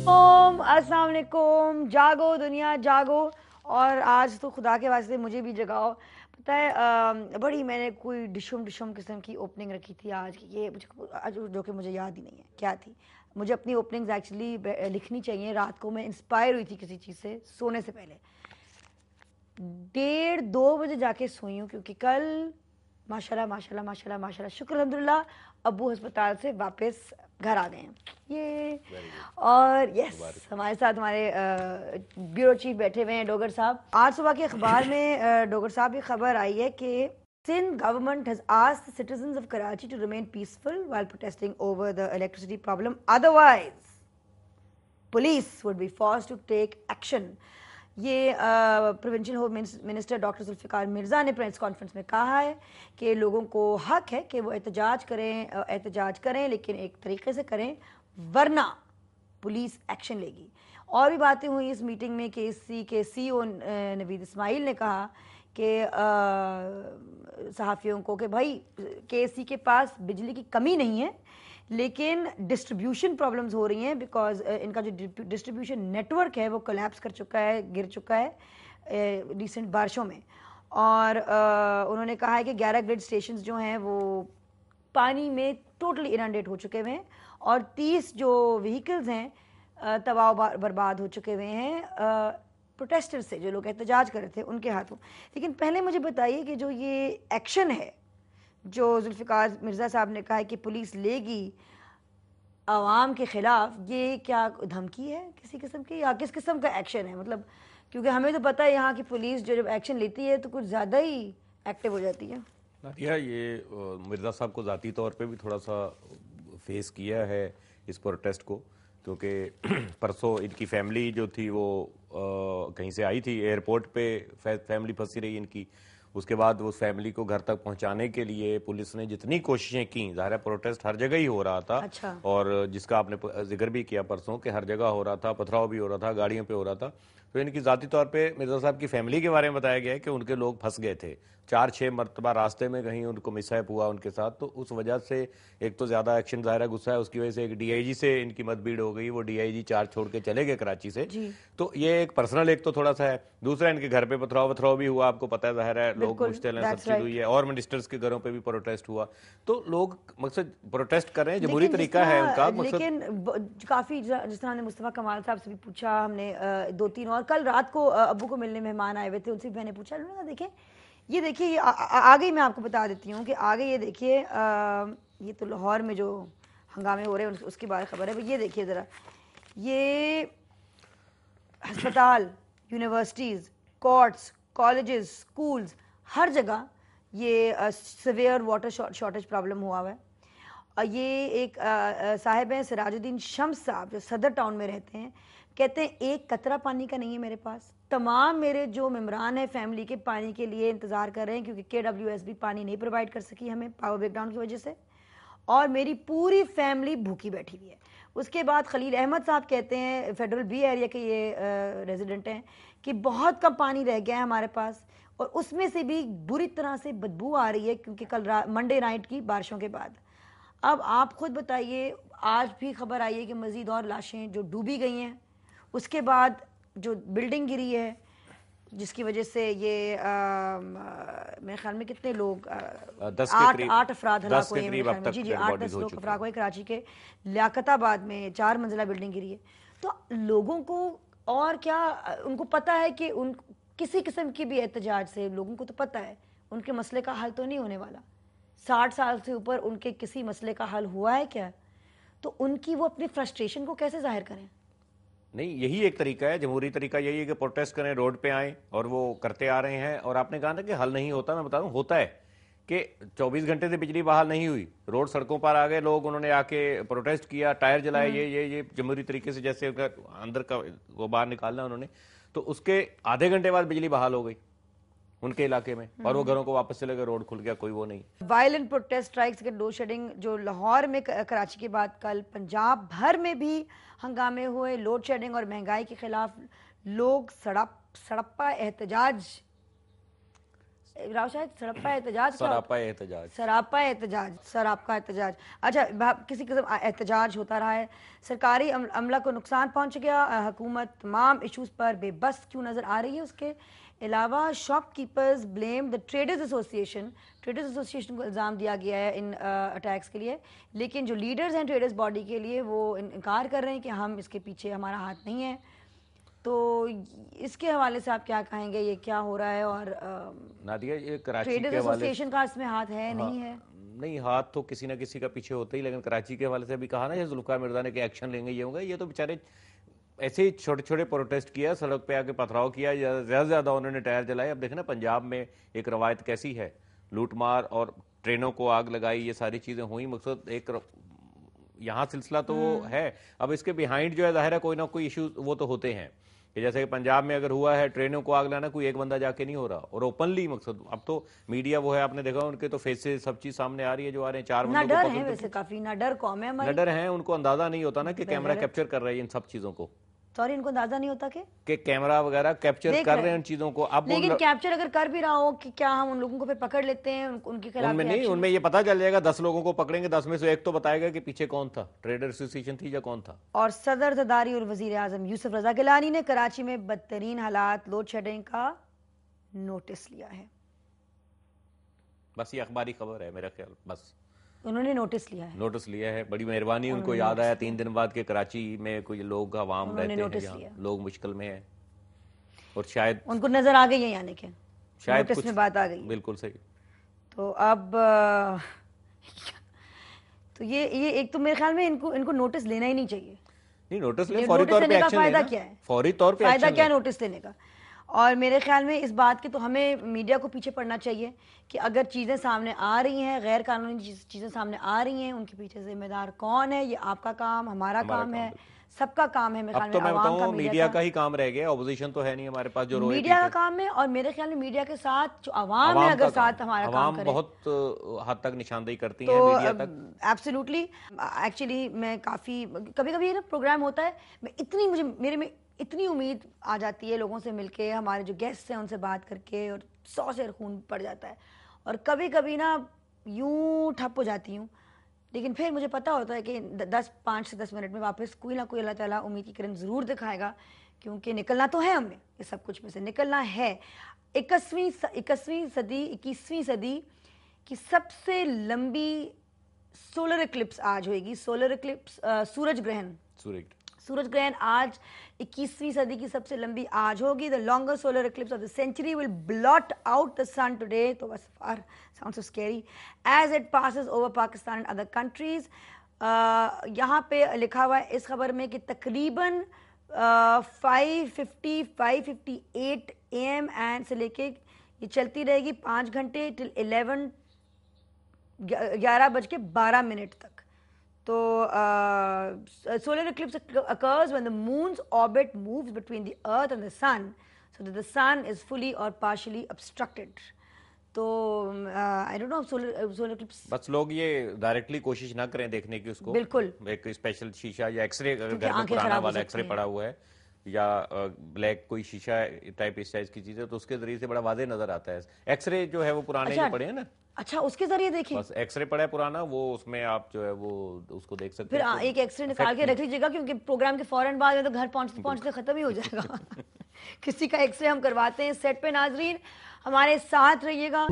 ओम अस्सलाम वालेकुम। जागो दुनिया जागो। और आज तो खुदा के वास्ते मुझे भी जगाओ। पता है बड़ी मैंने कोई डिशम डिशम किस्म की ओपनिंग रखी थी आज की, ये मुझे आज जो कि मुझे याद ही नहीं है क्या थी। मुझे अपनी ओपनिंग्स एक्चुअली लिखनी चाहिए। रात को मैं इंस्पायर हुई थी किसी चीज़ से सोने से पहले, 1:30-2 बजे जाके सोई हूँ, क्योंकि कल माशाल्लाह माशाल्लाह माशाल्लाह माशाल्लाह शुक्र अल्हम्दुलिल्लाह अब्बू अस्पताल से वापस घर आ गए हैं। ये और यस, हमारे साथ हमारे ब्यूरो चीफ बैठे हुए हैं डोगर साहब। आज सुबह के अखबार में डोगर साहब की खबर आई है कि Sindh government has asked the citizens of Karachi to remain peaceful while protesting over the electricity problem, otherwise police would be forced to take action. ये provincial home minister doctor Zulfiqar Mirza ने प्रेस कॉन्फ्रेंस में कहा है कि लोगों को हक है कि वो एहतजाज करें लेकिन एक तरीके से करें, वरना पुलिस एक्शन लेगी। और भी बातें हुई इस मीटिंग में। केसी के सीईओ नवीद इस्माइल ने कहा कि सहाफ़ियों को कि भाई केसी के पास बिजली की कमी नहीं है, लेकिन डिस्ट्रीब्यूशन प्रॉब्लम्स हो रही हैं, बिकॉज इनका जो डिस्ट्रीब्यूशन नेटवर्क है वो कोलैप्स कर चुका है, गिर चुका है रिसेंट बारिशों में। और उन्होंने कहा है कि 11 ग्रिड स्टेशंस जो हैं वो पानी में टोटली इनंडेट हो चुके हुए हैं और 30 जो व्हीकल्स हैं तबाह बर्बाद हो चुके हुए हैं प्रोटेस्टर्स से, जो लोग एहतजाज कर रहे थे उनके हाथों। लेकिन पहले मुझे बताइए कि जो ये एक्शन है जो जुल्फ़िकार मिर्ज़ा साहब ने कहा है कि पुलिस लेगी आवाम के ख़िलाफ़, ये क्या धमकी है किसी किस्म की या किस किस्म का एक्शन है? मतलब क्योंकि हमें तो पता है यहाँ की पुलिस जो जब एक्शन लेती है तो कुछ ज़्यादा ही एक्टिव हो जाती है। ये मिर्ज़ा साहब को ज़ाती तौर पे भी थोड़ा सा फेस किया है इस प्रोटेस्ट को, क्योंकि परसों इनकी फैमिली जो थी वो कहीं से आई थी, एयरपोर्ट पे फैमिली फंसी रही इनकी। उसके बाद उस फैमिली को घर तक पहुंचाने के लिए पुलिस ने जितनी कोशिशें की, ज़ाहिर है प्रोटेस्ट हर जगह ही हो रहा था। अच्छा। और जिसका आपने जिक्र भी किया परसों कि हर जगह हो रहा था, पथराव भी हो रहा था, गाड़ियों पे हो रहा था। तो इनकी ज़ाती तौर पे मिर्ज़ा साहब की फैमिली के बारे में बताया गया है कि उनके लोग फंस गए थे 4-6 मरतबा रास्ते में, कहीं उनको मिसहैप हुआ उनके साथ। तो उस वजह से एक तो ज़्यादा एक्शन ज़ाहिर है गुस्सा है, उसकी वजह से एक डीआईजी से इनकी मतभेड़ हो गई, वो डीआईजी चार्ज छोड़ के चले गए कराची से। तो ये एक पर्सनल एक तो थोड़ा सा है। दूसरा इनके घर पे पथराव भी हुआ, आपको पता है, ज़ाहिर है लोग मुश्तिल हैं, सब चीज़ हुई है। और मिनिस्टर्स के घरों पे भी प्रोटेस्ट हुआ। तो लोग मकसद प्रोटेस्ट कर रहे हैं, जमहूरी तरीका है उनका मकसद। लेकिन काफ़ी जिस तरह हमने मुस्तफ़ा कमाल साहब से भी पूछा, हमने 2-3 और कल रात को अब्बू को मिलने मेहमान आए हुए थे, उनसे मैंने पूछा, उन्होंने कहा देखें ये देखिए ये आगे मैं आपको बता देती हूँ कि आगे ये देखिए ये तो लाहौर में जो हंगामे हो रहे हैं उसके बारे में खबर है। ये देखिए ज़रा, ये अस्पताल, यूनिवर्सिटीज़, कोर्ट्स, कॉलेजेस, स्कूल्स, हर जगह ये सिवियर वाटर शॉर्टेज प्रॉब्लम हुआ है। और ये एक साहिब हैं सिराजुद्दीन शम्स साहब, जो सदर टाउन में रहते हैं, कहते हैं एक कतरा पानी का नहीं है मेरे पास। तमाम मेरे जो मेम्बरान हैं फैमिली के पानी के लिए इंतज़ार कर रहे हैं, क्योंकि KWSB पानी नहीं प्रोवाइड कर सकी हमें पावर ब्रेकडाउन की वजह से, और मेरी पूरी फैमिली भूखी बैठी हुई है। उसके बाद खलील अहमद साहब कहते हैं, फेडरल बी एरिया के ये रेजिडेंट हैं, कि बहुत कम पानी रह गया है हमारे पास, और उसमें से भी बुरी तरह से बदबू आ रही है, क्योंकि कल मंडे नाइट की बारिशों के बाद। अब आप खुद बताइए, आज भी खबर आई है कि मज़ीद और लाशें जो डूबी गई हैं, उसके बाद जो बिल्डिंग गिरी है जिसकी वजह से ये मेरे ख्याल में कितने लोग 8 अफराद हलाक हुए हैं मेरे ख्याल में। जी 8-10 लोग अफराद हुए। कराची के लियाकताबाद में 4 मंजिला बिल्डिंग गिरी है। तो लोगों को और क्या, उनको पता है कि उन किसी किस्म की भी एहतजाज से लोगों को तो पता है उनके मसले का हल तो नहीं होने वाला। 60 साल से ऊपर उनके किसी मसले का हल हुआ है क्या? तो उनकी वो अपनी फ्रस्ट्रेशन को कैसे जाहिर करें? नहीं, यही एक तरीका है, जमहूरी तरीका यही है कि प्रोटेस्ट करें, रोड पे आएं, और वो करते आ रहे हैं। और आपने कहा ना कि हल नहीं होता, मैं बता रहा हूँ होता है कि 24 घंटे से बिजली बहाल नहीं हुई, रोड सड़कों पर आ गए लोग, उन्होंने आके प्रोटेस्ट किया, टायर जलाए, ये जमहूरी तरीके से, जैसे अंदर का वो बाहर निकालना उन्होंने, तो उसके आधे घंटे बाद बिजली बहाल हो गई उनके इलाके में, और वो घरों को वापस चले गए, रोड खुल गया, कोई वो नहीं। वायलेंट प्रोटेस्ट स्ट्राइक्स के लोड शेडिंग जो लाहौर में कराची के बाद कल पंजाब भर में भी हंगामे हुए, लोड शेडिंग और महंगाई के खिलाफ लोग सड़प्पा एहतजाज राव साहब, सरापा एहतजाज क्या सरापा एहतजाज, सरापा एहतजाज, सरापा एहतजाज। अच्छा, किसी किस्म एहतजाज होता रहा है, सरकारी अमला को नुकसान पहुंच गया, हुकूमत तमाम इशूज़ पर बेबस क्यों नज़र आ रही है। उसके अलावा shopkeepers blame the traders association को इल्ज़ाम दिया गया है इन अटैक्स के लिए, लेकिन जो लीडर्स हैं ट्रेडर्स बॉडी के लिए वो इनकार कर रहे हैं कि हम इसके पीछे हमारा हाथ नहीं है। तो इसके हवाले से आप क्या कहेंगे, ये क्या हो रहा है? और नादिया, ये कराची ट्रेडर्स के हवाले एसोसिएशन का इसमें हाथ है, नहीं है? नहीं, हाथ तो किसी ना किसी का पीछे होता ही, लेकिन कराची के हवाले से अभी कहा ना, ये जुल्फ़िकार मिर्ज़ा ने कि एक्शन लेंगे, ये होगा। ये तो बेचारे ऐसे ही छोटे छोटे प्रोटेस्ट किया, सड़क पे आके पथराव किया, ज़्यादा से ज़्यादा उन्होंने टायर जलाए। अब देखें ना पंजाब में एक रवायत कैसी है, लूटमार और ट्रेनों को आग लगाई, ये सारी चीज़ें हुई। मकसद एक यहाँ सिलसिला तो है। अब इसके बिहाइंड जो है, जाहिर है कोई ना कोई इशू वो तो होते हैं, कि जैसे कि पंजाब में अगर हुआ है ट्रेनों को आग लाना, कोई एक बंदा जाके नहीं हो रहा, और ओपनली। मकसद अब तो मीडिया वो है, आपने देखा उनके तो फेसेस सब चीज सामने आ रही है, जो आ रहे हैं 4 ना बंदों डर को है पकड़ वैसे, काफी ना डर कौम है हमारी। डर है, उनको अंदाजा नहीं होता ना कि कैमरा कैप्चर कर रहा है इन सब चीजों को। सॉरी, इनको अंदाजा नहीं होता कि कैमरा वगैरह कैप्चर कर रहे हैं उन चीजों को। अब लेकिन कैप्चर अगर कर भी रहा हो, कि क्या हम उन लोगों को फिर पकड़ लेते हैं, उनके खिलाफ उनमें नहीं, उनमें ये पता चल जाएगा, 10 लोगों को पकड़ेंगे, 10 में से एक तो बताएगा कि पीछे कौन था, ट्रेडर एसोसिएशन थी या कौन था। और सदर जरदारी और वजीर आजम यूसुफ रजा गिलानी ने कराची में बदतरीन हालात, लोड शेडिंग का नोटिस लिया है। बस ये अखबारी खबर है मेरा ख्याल, बस उन्होंने नोटिस लिया है, नोटिस लिया है। बड़ी मेहरबानी, उनको याद आया 3 दिन बाद के कराची में कोई लोग आवाम रहते हैं, लोग मुश्किल में है, और शायद उनको नजर आ गई है, यानी कि शायद नोटिस में बात आ गई। बिल्कुल सही। तो अब तो ये एक तो मेरे ख्याल में इनको नोटिस लेना ही नहीं चाहिए। नहीं, नोटिस ले, फौरी तौर पे एक्शन लेना। फायदा क्या है, फौरी तौर पे फायदा क्या है नोटिस लेने का? और मेरे ख्याल में इस बात के तो हमें मीडिया को पीछे पड़ना चाहिए कि अगर चीज़ें सामने आ रही हैं, गैर कानूनी चीज़ें सामने आ रही हैं, उनके पीछे जिम्मेदार कौन है? ये आपका काम, हमारा काम है, सबका काम है। मेरे ख्याल में आवाम का, मीडिया का ही काम रह गया, ऑपोजिशन तो है नहीं हमारे पास जो रोए मीडिया का काम है। और मेरे ख्याल में मीडिया के साथ जो आवाम है, अगर साथ हमारा काम करे, बहुत हद तक निशानदेही करती है मीडिया तक। एब्सोल्युटली। एक्चुअली मैं काफ़ी कभी ना प्रोग्राम होता है, मैं मेरे में इतनी उम्मीद आ जाती है लोगों से मिलके, हमारे जो गेस्ट हैं उनसे बात करके, और 100 से खून पड़ जाता है। और कभी कभी ना यूं ठप हो जाती हूँ, लेकिन फिर मुझे पता होता है कि 5 से 10 मिनट में वापस कोई ना कोई अल्लाह ताला उम्मीद की किरण ज़रूर दिखाएगा, क्योंकि निकलना तो है, हमने ये सब कुछ में से निकलना है। 21वीं सदी की सबसे लंबी सोलर इक्लिप्स आज होगी। सोलर इक्लिप्स, सूरज ग्रहण आज 21वीं सदी की सबसे लंबी आज होगी। The longest solar eclipse of the century will blot out the sun today, तो thus far sound so scary, as it passes over Pakistan and other countries. यहाँ पे लिखा हुआ है इस खबर में कि तकरीबन 5:58 AM एंड से लेके ये चलती रहेगी 5 घंटे टिल 11:12 तक। तो solar eclipse occurs when the moon's orbit moves between the earth and the sun, so that the sun is fully or partially obstructed. तो I don't know solar Eclipse, बस लोग ये डायरेक्टली कोशिश ना करें देखने की उसको। बिल्कुल, एक स्पेशल शीशा या एक्सरे, अगर घर में पुराना वाला एक्सरे पड़ा हुआ है, या ब्लैक कोई शीशा टाइप इस साइज की चीज है, तो उसके जरिए से बड़ा वाज़ेह नजर आता है। एक्सरे जो है वो पुराने जो पड़े हैं ना, अच्छा उसके जरिए देखिए, बस एक्सरे पड़ा है पुराना, वो उसमें आप जो है वो उसको देख सकते हैं। फिर एक एक्सरे निकाल के रख लीजिएगा, क्योंकि प्रोग्राम के फौरन बाद में तो घर पहुंचते खत्म ही हो जाएगा। किसी का एक्सरे हम करवाते हैं सेट पे। नाजरीन, हमारे साथ रहिएगा।